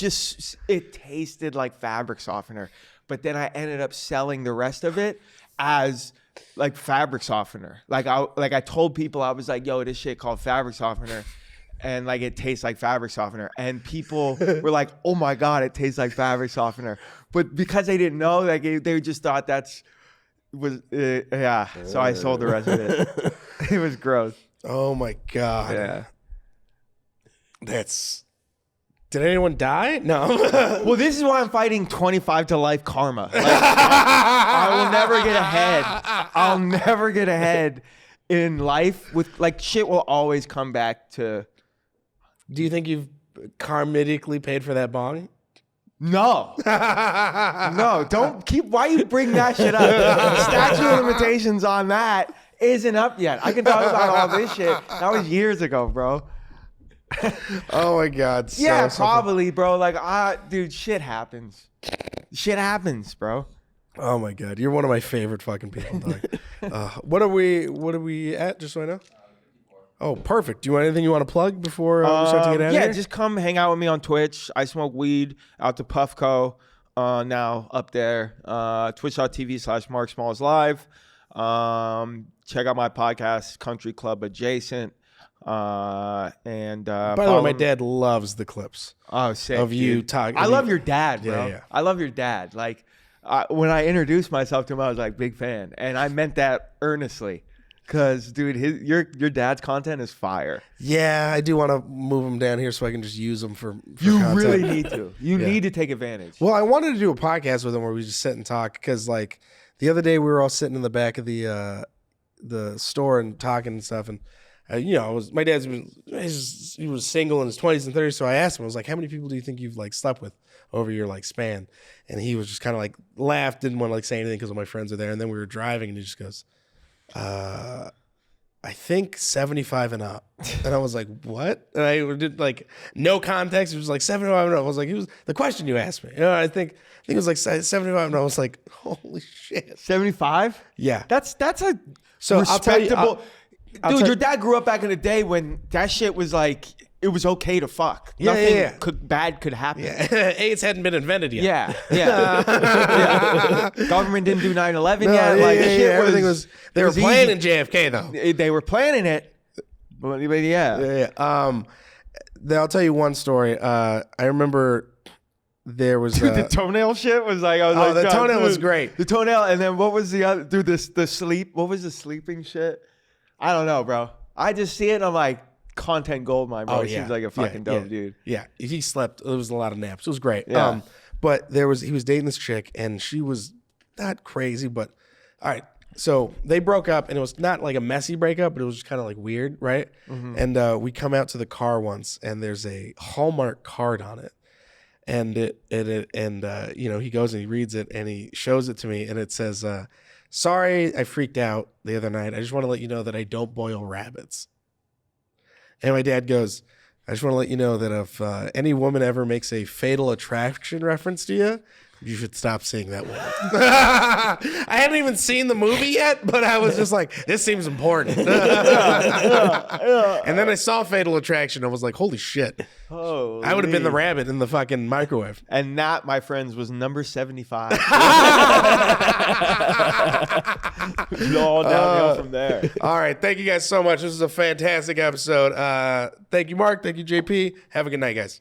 tasted like fabric softener. But then I ended up selling the rest of it as like fabric softener. Like I told people, I was like, yo, this shit called fabric softener. And like, it tastes like fabric softener. And people were like, oh my God, it tastes like fabric softener. But because they didn't know, like, they just thought yeah. So I sold the rest of it. It was gross. Oh my God. Yeah. Did anyone die? No. Well, this is why I'm fighting 25 to life karma. Like, I will never get ahead. I'll never get ahead in life with, like, shit will always come back to. Do you think you've karmically paid for that bong? No. No, don't keep. Why you bring that shit up? Statute of limitations on that isn't up yet. I can talk about all this shit. That was years ago, bro. Oh my God. Yeah, probably, bro. Like, dude, shit happens. Shit happens, bro. Oh my God. You're one of my favorite fucking people, dog. What are we at, just so I know? Oh, perfect. Do you want anything you want to plug before we start to get out of yeah, here? just come hang out with me on Twitch. I smoke weed out to Puffco now up there. Twitch.tv/MarkSmallsLive. Check out my podcast, Country Club Adjacent. By the way, my dad loves the clips sick, of you dude. talking. I love your dad, bro. Yeah. I love your dad. Like, when I introduced myself to him, I was like, big fan. And I meant that earnestly. Cause, dude, your dad's content is fire. Yeah, I do want to move them down here so I can just use them for You content. really need to. You need to take advantage. Well, I wanted to do a podcast with him where we just sit and talk because, like, the other day we were all sitting in the back of the store and talking and stuff, and my dad's he was single in his 20s and 30s, so I asked him, I was like, how many people do you think you've like slept with over your like span? And he was just kind of like laughed, didn't want to like say anything because all my friends are there, and then we were driving, and he just goes, I think 75 and up. And I was like, what? And I did like no context. It was like 75 and up. I was like, it was the question you asked me. I think it was like 75 and up. I was like, holy shit. 75? Yeah. That's a So respectable. I'll Dude, tell- your dad grew up back in the day when that shit was like, it was okay to fuck. Yeah, Nothing yeah. bad could happen. Yeah. AIDS hadn't been invented yet. Yeah, yeah. Government didn't do 9/11 yet. Like shit everything was. They were was playing easy. in JFK though. They were planning it, but yeah. Yeah. Then I'll tell you one story. I remember there was Dude, the toenail shit was like, I was like, the God, toenail was dude. great. The toenail, and then what was the other? Dude, the sleep. What was the sleeping shit? I don't know, bro. I just see it. And I'm like, content gold, my bro. Oh, He yeah. seems like a fucking dope dude. Yeah, he slept. It was a lot of naps. It was great. Yeah. But he was dating this chick, and she was not crazy, but all right. So they broke up, and it was not like a messy breakup, but it was just kind of like weird, right? Mm-hmm. And we come out to the car once, and there's a Hallmark card on it, and he goes and he reads it, and he shows it to me, and it says, "Sorry, I freaked out the other night. I just want to let you know that I don't boil rabbits." And my dad goes, I just want to let you know that if any woman ever makes a Fatal Attraction reference to you, you should stop seeing that woman. I hadn't even seen the movie yet, but I was just like, this seems important. And then I saw Fatal Attraction. I was like, holy shit. I would have been the rabbit in the fucking microwave. And that, my friends, was number 75. All downhill from there. All right. Thank you guys so much. This is a fantastic episode. Thank you, Mark. Thank you, JP. Have a good night, guys.